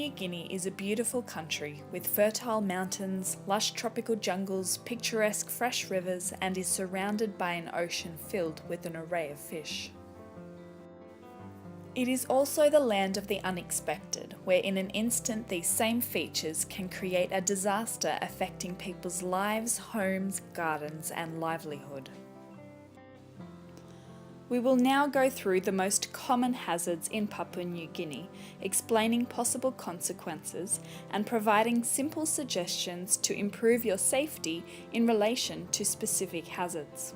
New Guinea is a beautiful country with fertile mountains, lush tropical jungles, picturesque fresh rivers, and is surrounded by an ocean filled with an array of fish. It is also the land of the unexpected, where in an instant these same features can create a disaster affecting people's lives, homes, gardens, and livelihood. We will now go through the most common hazards in Papua New Guinea, explaining possible consequences and providing simple suggestions to improve your safety in relation to specific hazards.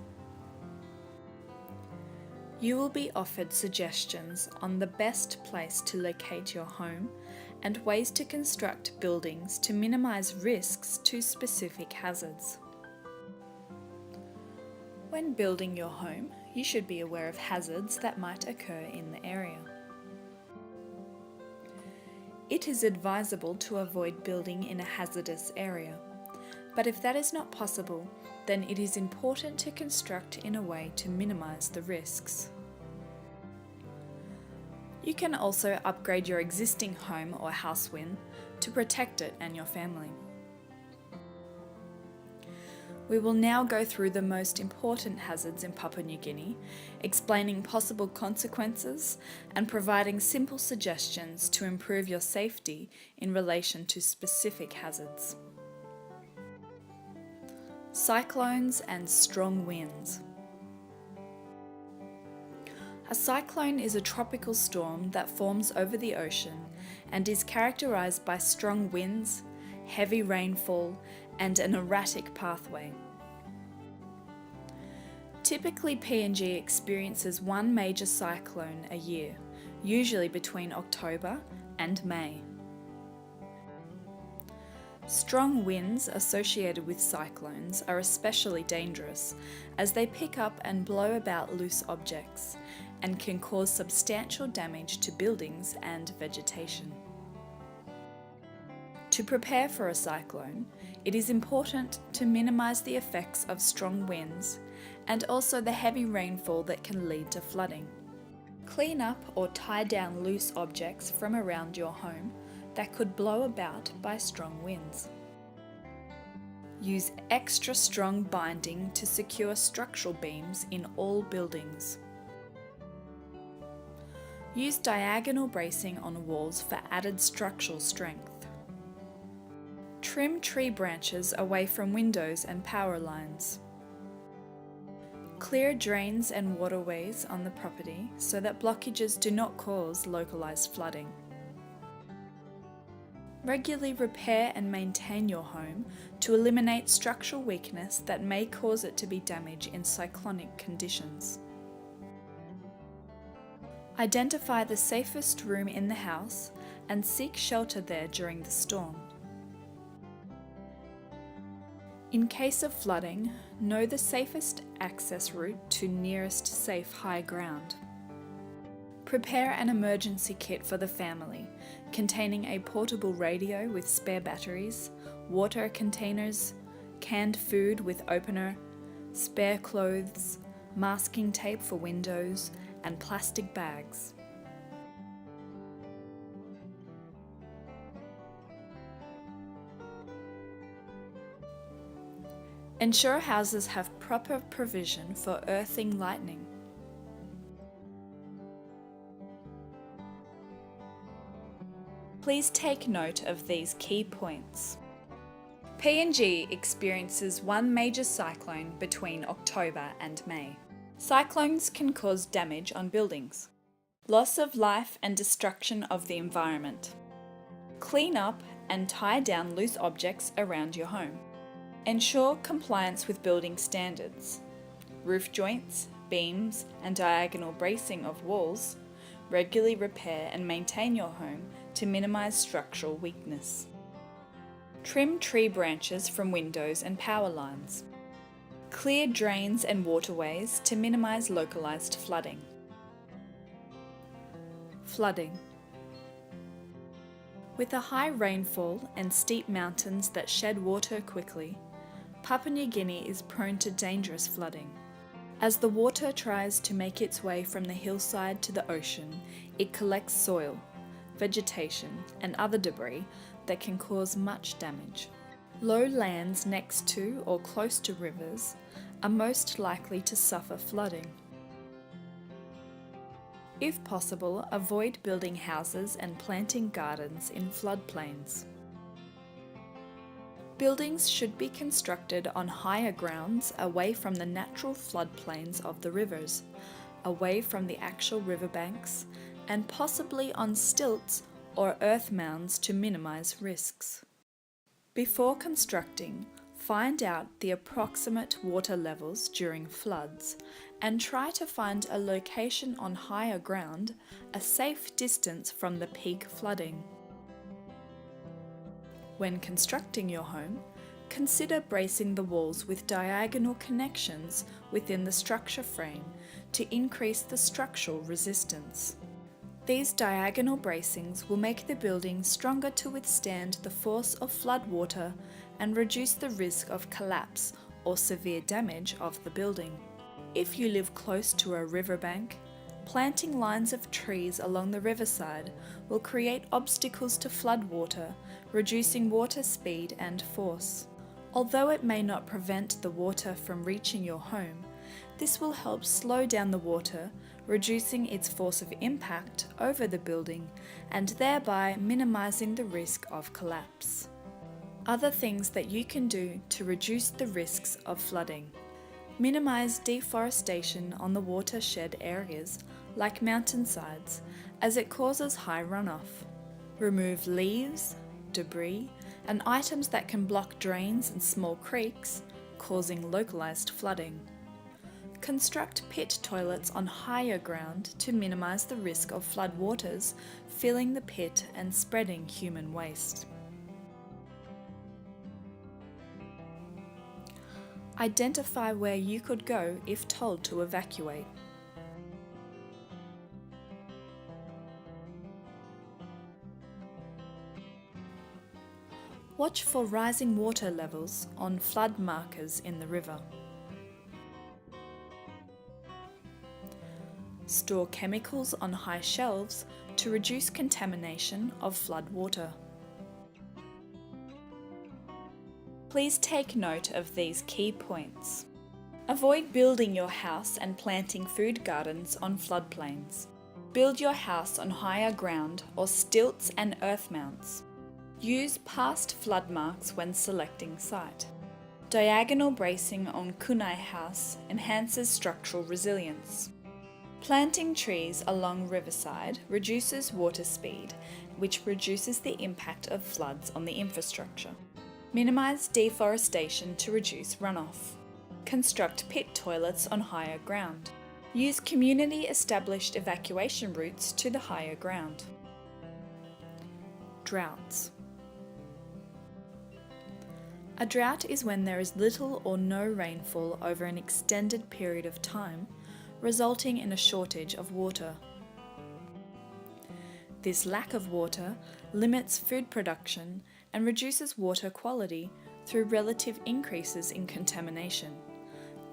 You will be offered suggestions on the best place to locate your home and ways to construct buildings to minimise risks to specific hazards. When building your home, you should be aware of hazards that might occur in the area. It is advisable to avoid building in a hazardous area, but if that is not possible, then it is important to construct in a way to minimise the risks. You can also upgrade your existing home or house win to protect it and your family. We will now go through the most important hazards in Papua New Guinea, explaining possible consequences and providing simple suggestions to improve your safety in relation to specific hazards. Cyclones and strong winds. A cyclone is a tropical storm that forms over the ocean and is characterized by strong winds, heavy rainfall, and an erratic pathway. Typically, PNG experiences one major cyclone a year, usually between October and May. Strong winds associated with cyclones are especially dangerous as they pick up and blow about loose objects and can cause substantial damage to buildings and vegetation. To prepare for a cyclone, it is important to minimise the effects of strong winds and also the heavy rainfall that can lead to flooding. Clean up or tie down loose objects from around your home that could blow about by strong winds. Use extra strong binding to secure structural beams in all buildings. Use diagonal bracing on walls for added structural strength. Trim tree branches away from windows and power lines. Clear drains and waterways on the property so that blockages do not cause localised flooding. Regularly repair and maintain your home to eliminate structural weakness that may cause it to be damaged in cyclonic conditions. Identify the safest room in the house and seek shelter there during the storm. In case of flooding, know the safest access route to nearest safe high ground. Prepare an emergency kit for the family, containing a portable radio with spare batteries, water containers, canned food with opener, spare clothes, masking tape for windows, and plastic bags. Ensure houses have proper provision for earthing lightning. Please take note of these key points. PNG experiences one major cyclone between October and May. Cyclones can cause damage on buildings, loss of life and destruction of the environment. Clean up and tie down loose objects around your home. Ensure compliance with building standards. Roof joints, beams, and diagonal bracing of walls. Regularly repair and maintain your home to minimise structural weakness. Trim tree branches from windows and power lines. Clear drains and waterways to minimise localised flooding. Flooding. With a high rainfall and steep mountains that shed water quickly, Papua New Guinea is prone to dangerous flooding. As the water tries to make its way from the hillside to the ocean, it collects soil, vegetation, and other debris that can cause much damage. Low lands next to or close to rivers are most likely to suffer flooding. If possible, avoid building houses and planting gardens in floodplains. Buildings should be constructed on higher grounds away from the natural floodplains of the rivers, away from the actual riverbanks, and possibly on stilts or earth mounds to minimize risks. Before constructing, find out the approximate water levels during floods and try to find a location on higher ground, a safe distance from the peak flooding. When constructing your home, consider bracing the walls with diagonal connections within the structure frame to increase the structural resistance. These diagonal bracings will make the building stronger to withstand the force of flood water and reduce the risk of collapse or severe damage of the building. If you live close to a riverbank, planting lines of trees along the riverside will create obstacles to flood water, reducing water speed and force. Although it may not prevent the water from reaching your home, this will help slow down the water, reducing its force of impact over the building and thereby minimizing the risk of collapse. Other things that you can do to reduce the risks of flooding. Minimize deforestation on the watershed areas like mountainsides as it causes high runoff. Remove leaves, debris, and items that can block drains and small creeks, causing localized flooding. Construct pit toilets on higher ground to minimize the risk of flood waters filling the pit and spreading human waste. Identify where you could go if told to evacuate. Watch for rising water levels on flood markers in the river. Store chemicals on high shelves to reduce contamination of flood water. Please take note of these key points. Avoid building your house and planting food gardens on floodplains. Build your house on higher ground or stilts and earth mounts. Use past flood marks when selecting site. Diagonal bracing on kunai house enhances structural resilience. Planting trees along riverside reduces water speed, which reduces the impact of floods on the infrastructure. Minimize deforestation to reduce runoff. Construct pit toilets on higher ground. Use community-established evacuation routes to the higher ground. Droughts. A drought is when there is little or no rainfall over an extended period of time, resulting in a shortage of water. This lack of water limits food production and reduces water quality through relative increases in contamination,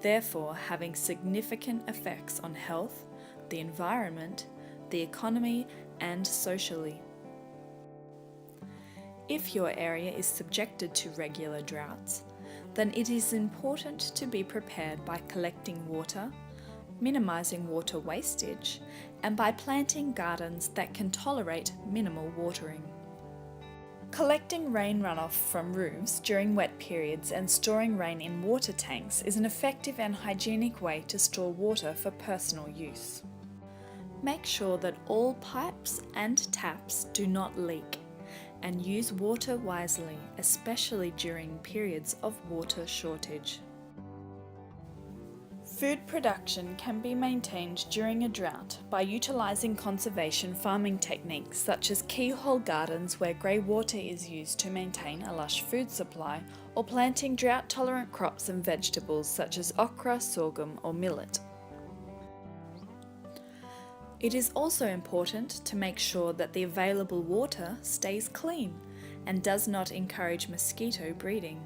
therefore having significant effects on health, the environment, the economy, and socially. If your area is subjected to regular droughts, then it is important to be prepared by collecting water, minimizing water wastage, and by planting gardens that can tolerate minimal watering. Collecting rain runoff from roofs during wet periods and storing rain in water tanks is an effective and hygienic way to store water for personal use. Make sure that all pipes and taps do not leak, and use water wisely, especially during periods of water shortage. Food production can be maintained during a drought by utilising conservation farming techniques such as keyhole gardens where grey water is used to maintain a lush food supply, or planting drought-tolerant crops and vegetables such as okra, sorghum or millet. It is also important to make sure that the available water stays clean and does not encourage mosquito breeding.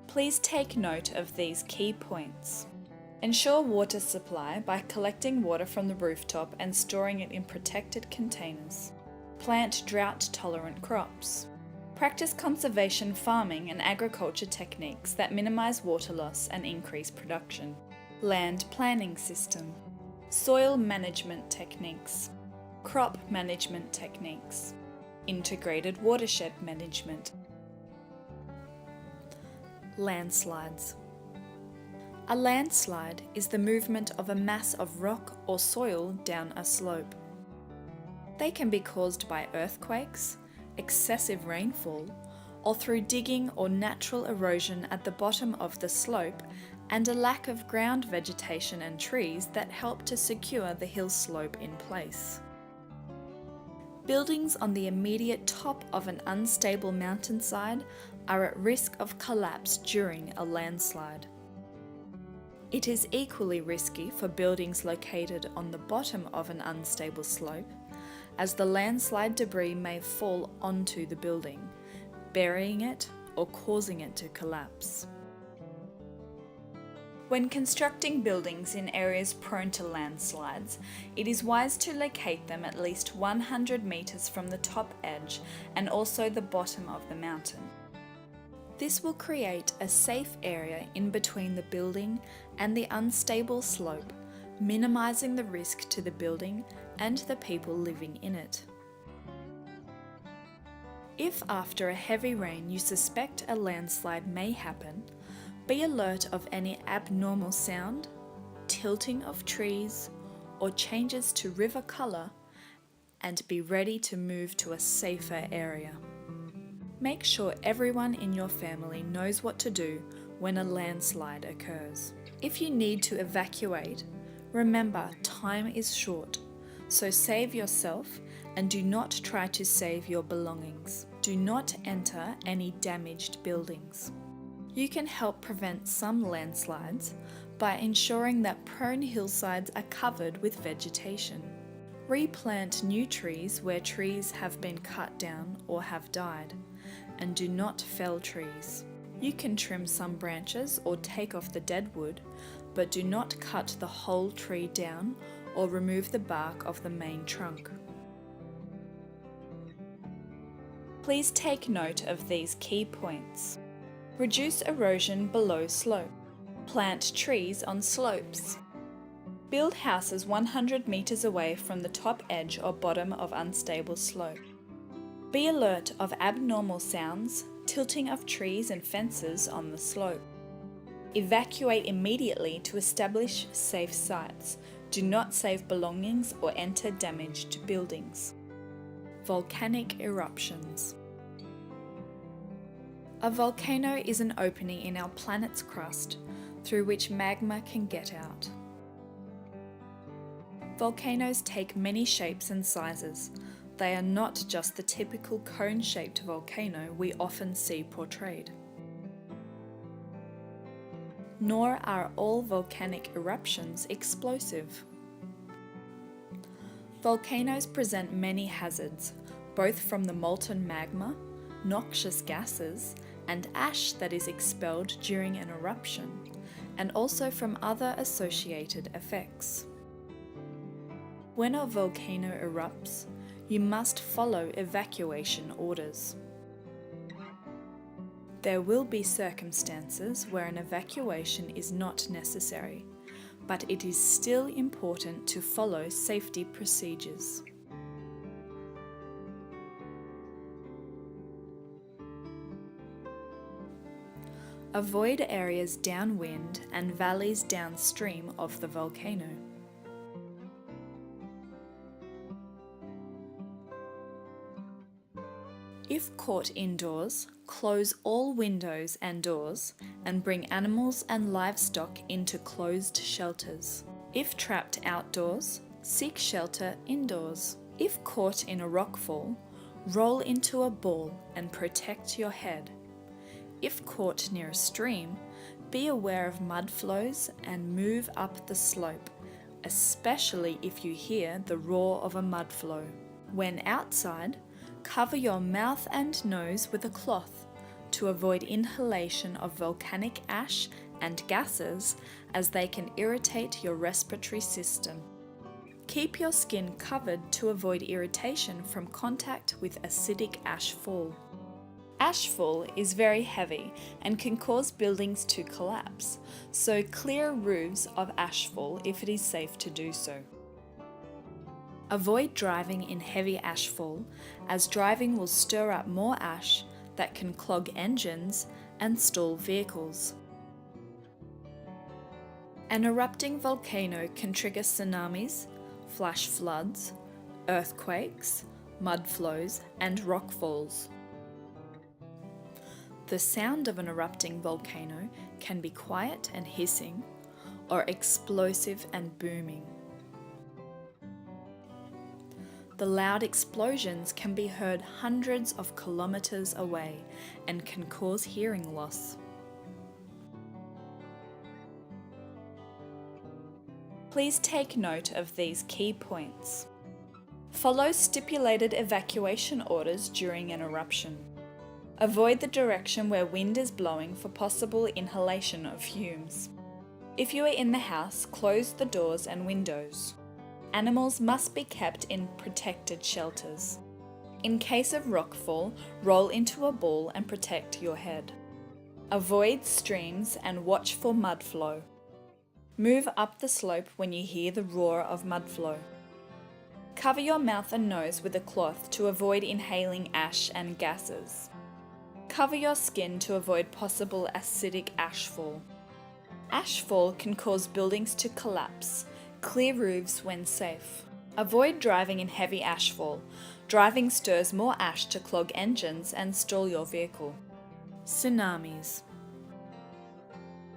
Please take note of these key points. Ensure water supply by collecting water from the rooftop and storing it in protected containers. Plant drought-tolerant crops. Practice conservation farming and agriculture techniques that minimize water loss and increase production. Land planning system. Soil management techniques. Crop management techniques. Integrated watershed management. Landslides. A landslide is the movement of a mass of rock or soil down a slope. They can be caused by earthquakes, excessive rainfall, or through digging or natural erosion at the bottom of the slope and a lack of ground vegetation and trees that help to secure the hill slope in place. Buildings on the immediate top of an unstable mountainside are at risk of collapse during a landslide. It is equally risky for buildings located on the bottom of an unstable slope, as the landslide debris may fall onto the building, burying it or causing it to collapse. When constructing buildings in areas prone to landslides, it is wise to locate them at least 100 metres from the top edge and also the bottom of the mountain. This will create a safe area in between the building and the unstable slope, minimising the risk to the building and the people living in it. If after a heavy rain you suspect a landslide may happen, be alert of any abnormal sound, tilting of trees, or changes to river colour, and be ready to move to a safer area. Make sure everyone in your family knows what to do when a landslide occurs. If you need to evacuate, remember time is short, so save yourself and do not try to save your belongings. Do not enter any damaged buildings. You can help prevent some landslides by ensuring that prone hillsides are covered with vegetation. Replant new trees where trees have been cut down or have died, and do not fell trees. You can trim some branches or take off the dead wood, but do not cut the whole tree down or remove the bark of the main trunk. Please take note of these key points. Reduce erosion below slope. Plant trees on slopes. Build houses 100 metres away from the top edge or bottom of unstable slope. Be alert of abnormal sounds, tilting of trees and fences on the slope. Evacuate immediately to establish safe sites. Do not save belongings or enter damaged buildings. Volcanic eruptions. A volcano is an opening in our planet's crust through which magma can get out. Volcanoes take many shapes and sizes. They are not just the typical cone-shaped volcano we often see portrayed. Nor are all volcanic eruptions explosive. Volcanoes present many hazards, both from the molten magma, noxious gases, and ash that is expelled during an eruption, and also from other associated effects. When a volcano erupts, you must follow evacuation orders. There will be circumstances where an evacuation is not necessary, but it is still important to follow safety procedures. Avoid areas downwind and valleys downstream of the volcano. If caught indoors, close all windows and doors and bring animals and livestock into closed shelters. If trapped outdoors, seek shelter indoors. If caught in a rockfall, roll into a ball and protect your head. If caught near a stream, be aware of mud flows and move up the slope, especially if you hear the roar of a mud flow. When outside, cover your mouth and nose with a cloth to avoid inhalation of volcanic ash and gases, as they can irritate your respiratory system. Keep your skin covered to avoid irritation from contact with acidic ashfall. Ashfall is very heavy and can cause buildings to collapse, so clear roofs of ashfall if it is safe to do so. Avoid driving in heavy ashfall, as driving will stir up more ash that can clog engines and stall vehicles. An erupting volcano can trigger tsunamis, flash floods, earthquakes, mud flows, and rock falls. The sound of an erupting volcano can be quiet and hissing, or explosive and booming. The loud explosions can be heard hundreds of kilometers away and can cause hearing loss. Please take note of these key points. Follow stipulated evacuation orders during an eruption. Avoid the direction where wind is blowing for possible inhalation of fumes. If you are in the house, close the doors and windows. Animals must be kept in protected shelters. In case of rockfall, roll into a ball and protect your head. Avoid streams and watch for mud flow. Move up the slope when you hear the roar of mud flow. Cover your mouth and nose with a cloth to avoid inhaling ash and gases. Cover your skin to avoid possible acidic ashfall. Ashfall can cause buildings to collapse. Clear roofs when safe. Avoid driving in heavy ashfall. Driving stirs more ash to clog engines and stall your vehicle. Tsunamis.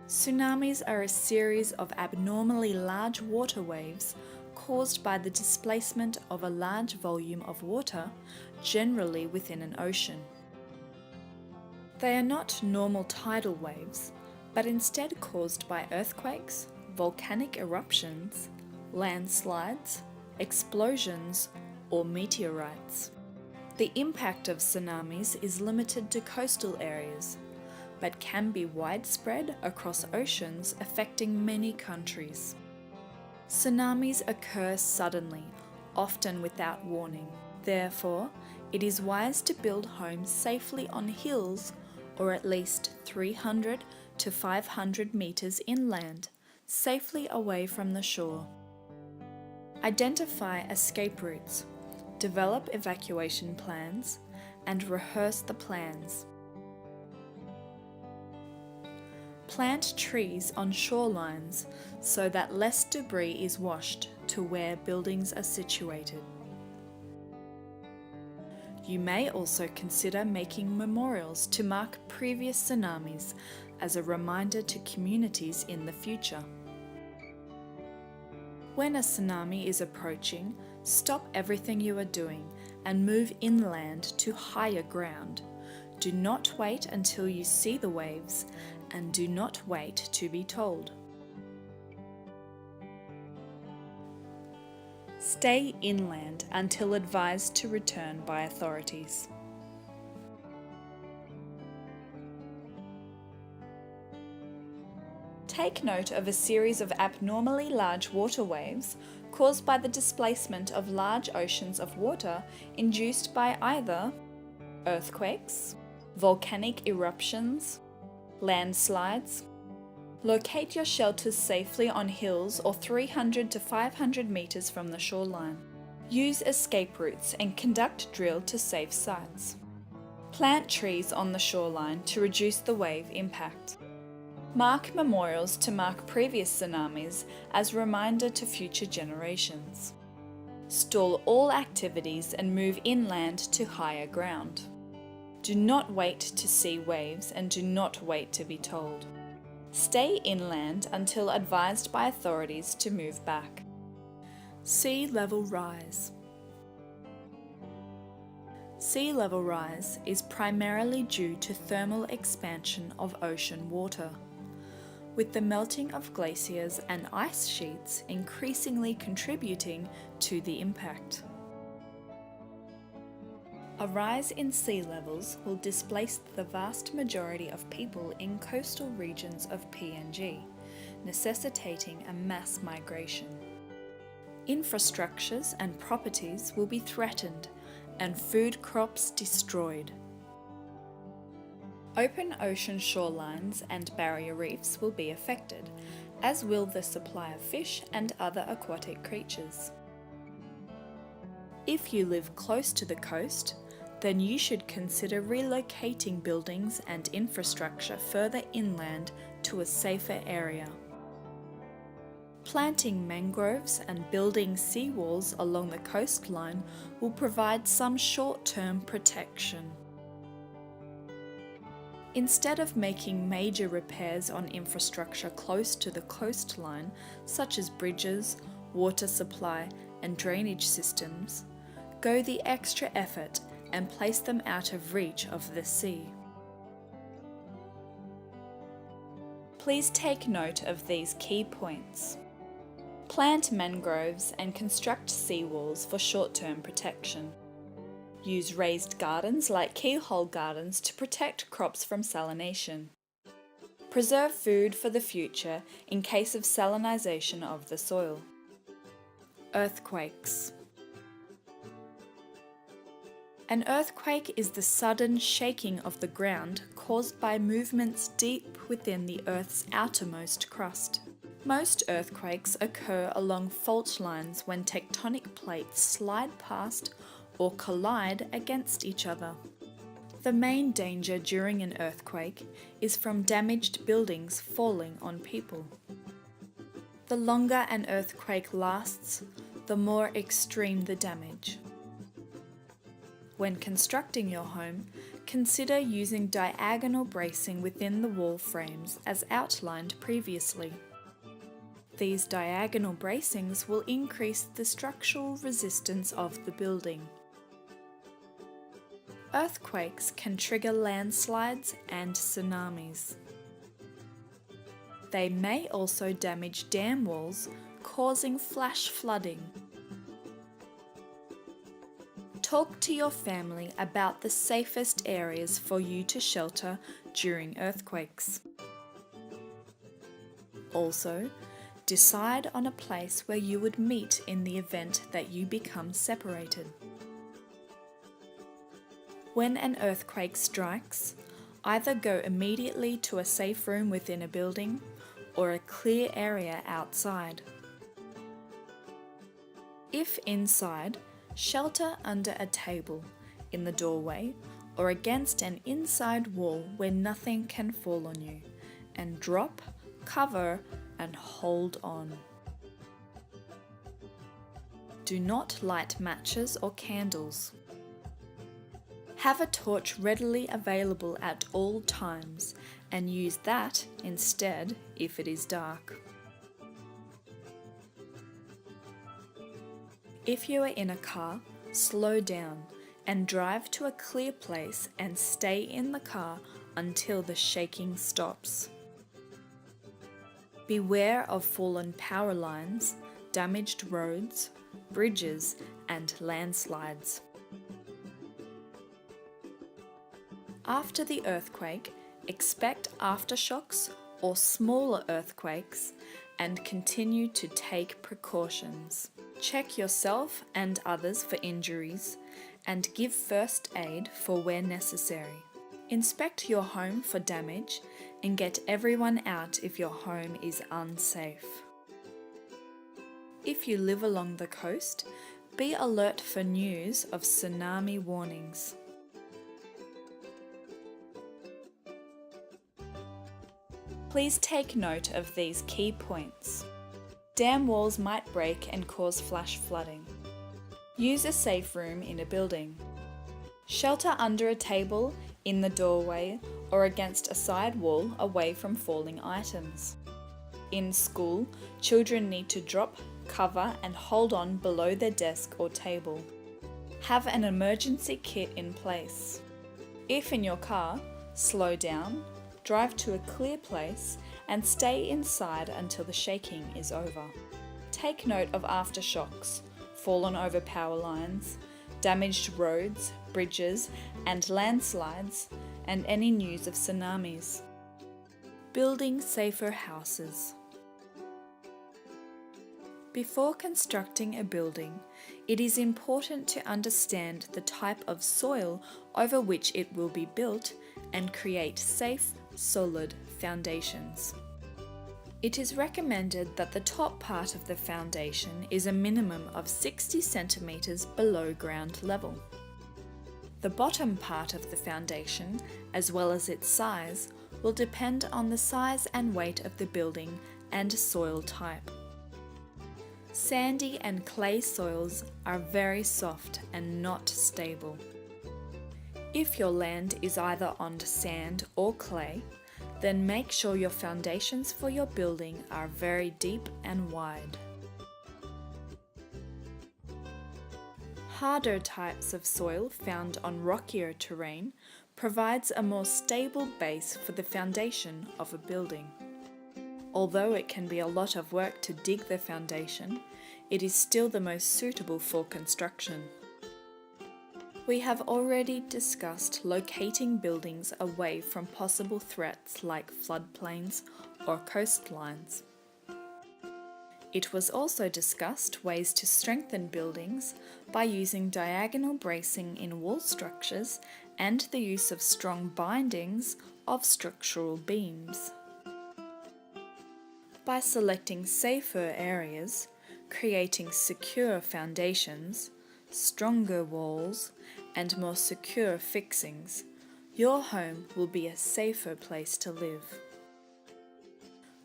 Tsunamis are a series of abnormally large water waves caused by the displacement of a large volume of water, generally within an ocean. They are not normal tidal waves, but instead caused by earthquakes, volcanic eruptions, landslides, explosions, or meteorites. The impact of tsunamis is limited to coastal areas, but can be widespread across oceans, affecting many countries. Tsunamis occur suddenly, often without warning. Therefore, it is wise to build homes safely on hills or at least 300 to 500 meters inland, safely away from the shore. Identify escape routes, develop evacuation plans, and rehearse the plans. Plant trees on shorelines so that less debris is washed to where buildings are situated. You may also consider making memorials to mark previous tsunamis as a reminder to communities in the future. When a tsunami is approaching, stop everything you are doing and move inland to higher ground. Do not wait until you see the waves, and do not wait to be told. Stay inland until advised to return by authorities. Take note of a series of abnormally large water waves caused by the displacement of large oceans of water induced by either earthquakes, volcanic eruptions, landslides. Locate your shelters safely on hills or 300 to 500 meters from the shoreline. Use escape routes and conduct drill to safe sites. Plant trees on the shoreline to reduce the wave impact. Mark memorials to mark previous tsunamis as a reminder to future generations. Stall all activities and move inland to higher ground. Do not wait to see waves and do not wait to be told. Stay inland until advised by authorities to move back. Sea level rise. Sea level rise is primarily due to thermal expansion of ocean water, with the melting of glaciers and ice sheets increasingly contributing to the impact. A rise in sea levels will displace the vast majority of people in coastal regions of PNG, necessitating a mass migration. Infrastructures and properties will be threatened and food crops destroyed. Open ocean shorelines and barrier reefs will be affected, as will the supply of fish and other aquatic creatures. If you live close to the coast, then you should consider relocating buildings and infrastructure further inland to a safer area. Planting mangroves and building seawalls along the coastline will provide some short-term protection. Instead of making major repairs on infrastructure close to the coastline, such as bridges, water supply, and drainage systems, go the extra effort and place them out of reach of the sea. Please take note of these key points. Plant mangroves and construct seawalls for short-term protection. Use raised gardens like keyhole gardens to protect crops from salination. Preserve food for the future in case of salinization of the soil. Earthquakes. An earthquake is the sudden shaking of the ground caused by movements deep within the Earth's outermost crust. Most earthquakes occur along fault lines when tectonic plates slide past or collide against each other. The main danger during an earthquake is from damaged buildings falling on people. The longer an earthquake lasts, the more extreme the damage. When constructing your home, consider using diagonal bracing within the wall frames as outlined previously. These diagonal bracings will increase the structural resistance of the building. Earthquakes can trigger landslides and tsunamis. They may also damage dam walls, causing flash flooding. Talk to your family about the safest areas for you to shelter during earthquakes. Also, decide on a place where you would meet in the event that you become separated. When an earthquake strikes, either go immediately to a safe room within a building or a clear area outside. If inside, shelter under a table, in the doorway, or against an inside wall where nothing can fall on you, and drop, cover, and hold on. Do not light matches or candles. Have a torch readily available at all times and use that instead if it is dark. If you are in a car, slow down and drive to a clear place and stay in the car until the shaking stops. Beware of fallen power lines, damaged roads, bridges, and landslides. After the earthquake, expect aftershocks or smaller earthquakes and continue to take precautions. Check yourself and others for injuries and give first aid for where necessary. Inspect your home for damage and get everyone out if your home is unsafe. If you live along the coast, be alert for news of tsunami warnings. Please take note of these key points. Dam walls might break and cause flash flooding. Use a safe room in a building. Shelter under a table, in the doorway, or against a side wall away from falling items. In school, children need to drop, cover, and hold on below their desk or table. Have an emergency kit in place. If in your car, slow down, drive to a clear place, and stay inside until the shaking is over. Take note of aftershocks, fallen over power lines, damaged roads, bridges and landslides, and any news of tsunamis. Building safer houses. Before constructing a building, it is important to understand the type of soil over which it will be built and create safe, solid foundations. It is recommended that the top part of the foundation is a minimum of 60 centimetres below ground level. The bottom part of the foundation, as well as its size, will depend on the size and weight of the building and soil type. Sandy and clay soils are very soft and not stable. If your land is either on sand or clay, then make sure your foundations for your building are very deep and wide. Harder types of soil found on rockier terrain provides a more stable base for the foundation of a building. Although it can be a lot of work to dig the foundation, it is still the most suitable for construction. We have already discussed locating buildings away from possible threats like floodplains or coastlines. It was also discussed ways to strengthen buildings by using diagonal bracing in wall structures and the use of strong bindings of structural beams. By selecting safer areas, creating secure foundations, stronger walls, and more secure fixings, your home will be a safer place to live.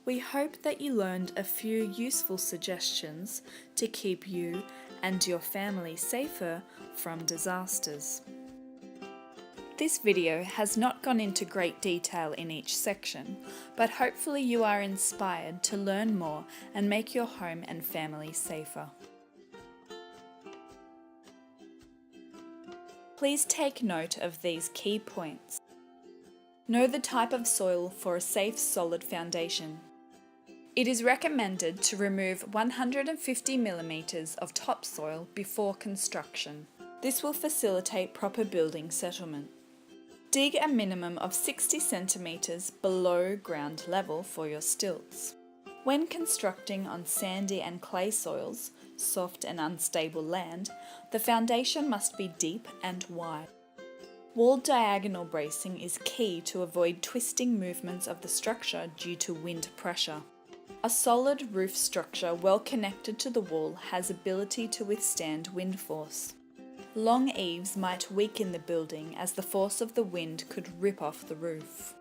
We hope that you learned a few useful suggestions to keep you and your family safer from disasters. This video has not gone into great detail in each section, but hopefully you are inspired to learn more and make your home and family safer. Please take note of these key points. Know the type of soil for a safe, solid foundation. It is recommended to remove 150 mm of topsoil before construction. This will facilitate proper building settlement. Dig a minimum of 60 centimetres below ground level for your stilts. When constructing on sandy and clay soils, soft and unstable land, the foundation must be deep and wide. Wall diagonal bracing is key to avoid twisting movements of the structure due to wind pressure. A solid roof structure well connected to the wall has ability to withstand wind force. Long eaves might weaken the building as the force of the wind could rip off the roof.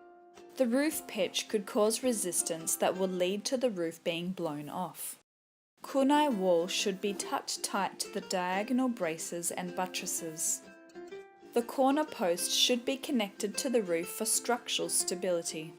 The roof pitch could cause resistance that will lead to the roof being blown off. Kunai wall should be tucked tight to the diagonal braces and buttresses. The corner post should be connected to the roof for structural stability.